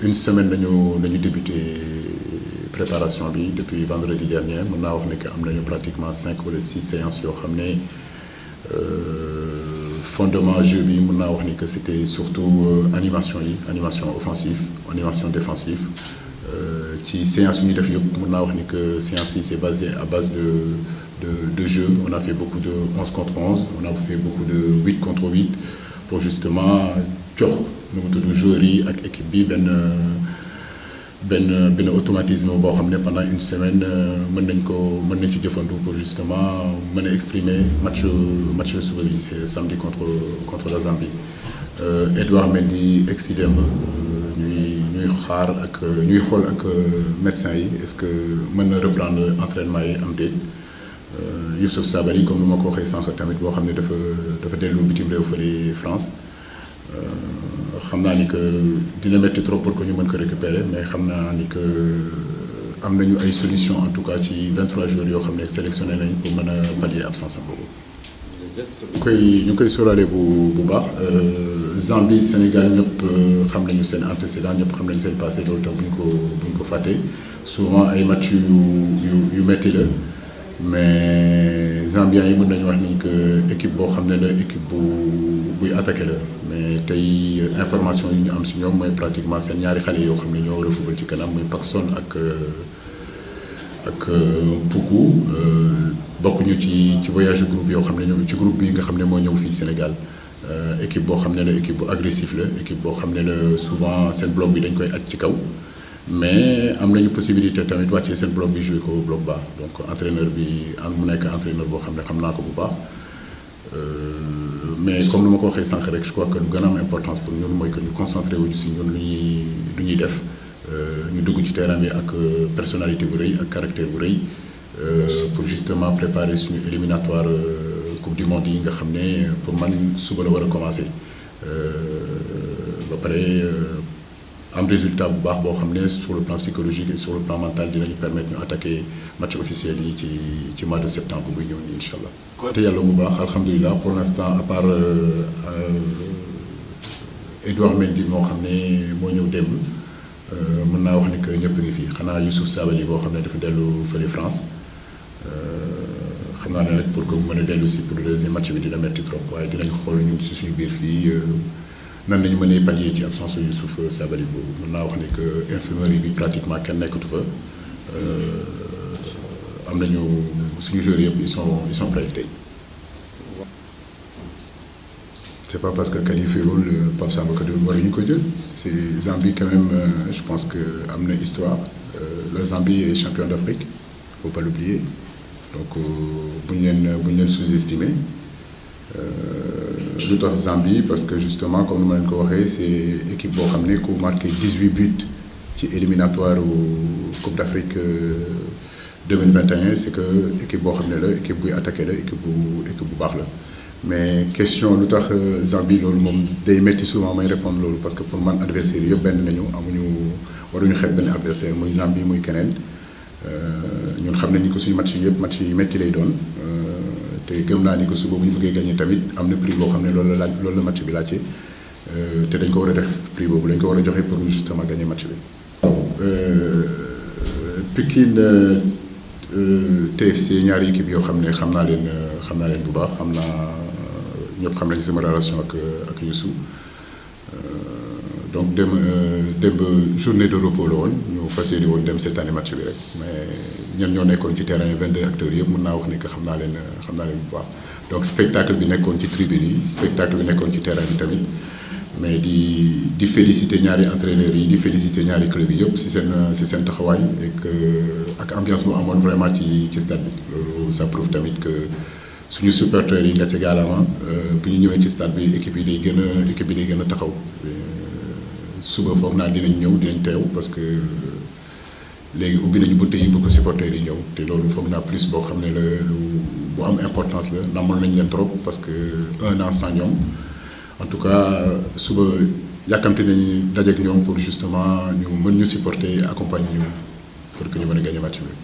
une semaine nañu débuté préparation bi depuis vendredi dernier mën naa wax ne que am nañu pratiquement 5 ou 6 séances yoo xam ne fondement jeu bi mën naa wax ni que c'était surtout animation offensive animation défensive ci séance yu ñuy def yëpp mën naa wax ni que séance yi c'est basé à base de jeu. On a fait beaucoup de 11 contre 11, on a fait beaucoup de 8 contre 8 pour justement jox nu mu tudd joueurs yi ak équipe bi benn automatisme boo xam ne pendant une semaine mën nañ ci jëfandu pour justement mën a exprimer match suba bi c'est samedi contre la Zambie. Edouard Mendy ex démb ñuy xaar ak ñuy xool ak médecin yi est-ce que mën na reprendre entraînement yi am déet. Youssouf Sabaly comme ni ma ko waxee sànq tamit boo xam ne dafa dellu bitim réew fële France xam naa ni que dina métti trop pour que ñu mën ko récupérer mais xam naa ni que am nañu ay solutions en tout cas ci 23 jours yoo xam ne sélectionné nañ pour mën a pallier absence am boobu. ñu koy sóoraale bu baax Zambie Sénégal ñëpp xam nañu seen antécédent ñëpp xam nañu seen passé loolu tam bu ñu ko fàtte souvent ay match yu métti la. Mais Zambiens yi mën nañu wax ni que équipe boo xam ne la équipe buy attaqué la mais tey information yi ñu am si ñoom mooy pratiquement seen ñaari xale yoo xam ne ñoo war a fubal ci kanam muy Paxson ak Puku bokkuñu ci voyage groupe yoo xam ne ñoom ci groupe bi nga xam ne moo ñëw fii Sénégal équipe boo xam ne la équipe bu agressif la équipe boo xam ne la souvent seen bloc bi dañ koy aj ci kaw. Mais am nañu possibilité tamit wàccee seen bloc bi joué ko bloc bas donc entraîneur bi mu nekk entraîneur boo xam ne xam naa ko bu baax mais comme ni ma ko waxee sànq rek je crois que lu gën a am importance pour ñun mooy que ñu concentré wu si ñun lu ñuy def ñu dugg ci terrain bi ak personnalité bu rëy ak caractère bu rëy pour justement préparer suñu éliminatoire coupe du monde yi nga xam ne pour man suba la war a commencer ba pare. Am résultat bu baax boo xam ne sur le plan psychologique et sur le plan mental dinañu permettre ñu attaquer match officiel yi ci mois de septembre buy ñëw nii incha allah. te yàlla bu baax alhamdulilah pour l'instant à part Edouard Mendy moo xam ne moo ñëw démb mën naa wax ni que ñëpp ngi fii xanaa Youssouf Sabaly boo xam ne dafa dellu fële France xam naa ne nag pour que mu mën a dellu si pour le deuxième match bi dina metti trop waaye dinañ xool ñun si suñu biir fii. nan lañu mënee pallier ci absence yu Youssouf Sabaly boobu mën naa wax ni que infirmerie bi pratiquement kenn nekkatu fa am nañu suñu joueurs yëpp ils sont prêts tey. C'est pas parce que qualifiéwul Pape Samba Kaddu waruñu ko jël c'est Zambie quand même je pense que am na histoire la Zambie est champion d'Afrique faut pas l'oublier donc bu ñu leen sous-estimer. Lu tax Zambie parce que justement comme ni ma leen ko waxee c'est équipe boo xam ne ku marqué 18 buts ci éliminatoire Coupe d'Afrique 2021 c'est que équipe boo xam ne la équipe buy attaqué la équipe bu baax la mais question lu tax Zambie loolu moom day métti souvent may répondre loolu parce que pour man adversaire yëpp benn nañu waruñu xeeb benn adversaire muy Zambie muy keneen ñun xam nañu ko suñu match yi yëpp match yi métti lay doon. te gëm naa ni que suba bu ñu bëggee gagné tamit am na prix boo xam ne loolu la match bi laajte te dañ ko war a def prix boobu dañ ko war a joxe pour justement gagner match bi. Pikine TFC ñaari équipe yoo xam ne xam naa leen bu baax xam naa ñëpp xam nañu sama relation ak Youssou donc démb journée de repos la woon ñu fas yéene woon dem seetaani match bi rek mais. ñan ñoo nekkoon ci terrain 22 acteurs yëpp mën naa wax ni que xam naa leen bu baax donc spectacle bi nekkoon ci tribune yi spectacle bi nekkoon ci terrain bi tamit mais di féliciter ñaari entraîneurs yi di féliciter ñaari club yi yëpp ci seen taxawaay ak ambiance bu amoon vraiment ci stade bi loolu ça prouve tamit que suñu supporters yi nga ca gaalama bu ñu ñëwee ci stade bi équipe yi day gën a taxaw suba foog naa dinañ teew parce que. léegi ubbi nañu bunte yi bu ko supporters yi ñëw te loolu foog naa plus boo xam ne la bu am importance la namoon nañ leen trop parce que un an sans ñoom en tout cas suba yàkkamti nañu dajeek ñoom pour justement ñu mën ñu supporter accompagner ñu pour que ñu mën a gagner match bi.